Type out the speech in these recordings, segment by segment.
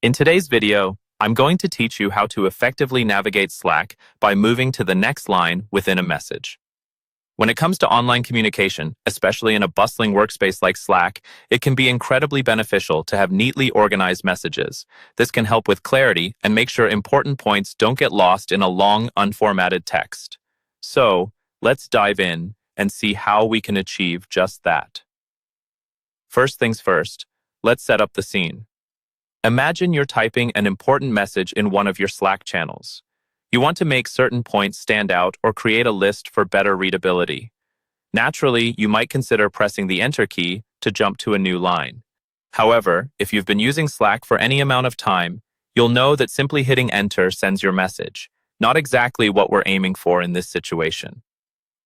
In today's video, I'm going to teach you how to effectively navigate Slack by moving to the next line within a message. When it comes to online communication, especially in a bustling workspace like Slack, it can be incredibly beneficial to have neatly organized messages. This can help with clarity and make sure important points don't get lost in a long, unformatted text. So, let's dive in and see how we can achieve just that. First things first, let's set up the scene. Imagine you're typing an important message in one of your Slack channels. You want to make certain points stand out or create a list for better readability. Naturally, you might consider pressing the Enter key to jump to a new line. However, if you've been using Slack for any amount of time, you'll know that simply hitting Enter sends your message, not exactly what we're aiming for in this situation.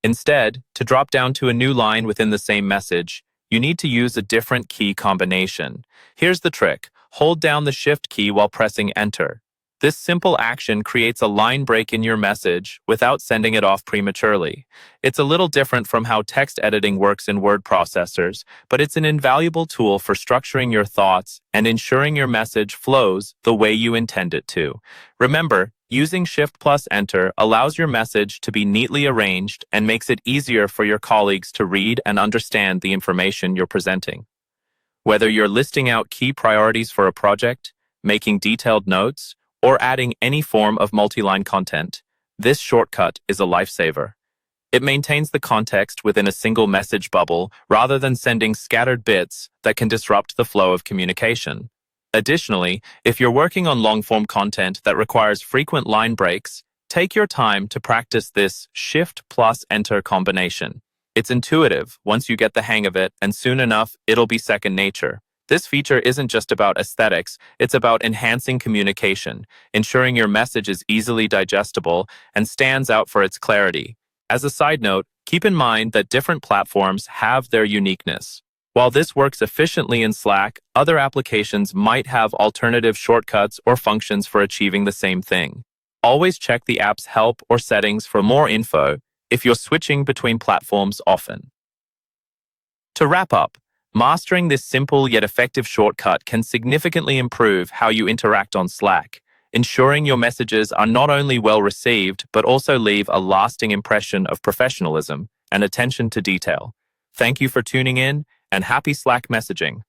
Instead, to drop down to a new line within the same message, you need to use a different key combination. Here's the trick. Hold down the Shift key while pressing Enter. This simple action creates a line break in your message without sending it off prematurely. It's a little different from how text editing works in word processors, but it's an invaluable tool for structuring your thoughts and ensuring your message flows the way you intend it to. Remember, using Shift plus Enter allows your message to be neatly arranged and makes it easier for your colleagues to read and understand the information you're presenting. Whether you're listing out key priorities for a project, making detailed notes, or adding any form of multi-line content, this shortcut is a lifesaver. It maintains the context within a single message bubble rather than sending scattered bits that can disrupt the flow of communication. Additionally, if you're working on long-form content that requires frequent line breaks, take your time to practice this Shift plus Enter combination. It's intuitive once you get the hang of it, and soon enough, it'll be second nature. This feature isn't just about aesthetics, it's about enhancing communication, ensuring your message is easily digestible and stands out for its clarity. As a side note, keep in mind that different platforms have their uniqueness. While this works efficiently in Slack, other applications might have alternative shortcuts or functions for achieving the same thing. Always check the app's help or settings for more info if you're switching between platforms often. To wrap up, mastering this simple yet effective shortcut can significantly improve how you interact on Slack, ensuring your messages are not only well received, but also leave a lasting impression of professionalism and attention to detail. Thank you for tuning in, and happy Slack messaging.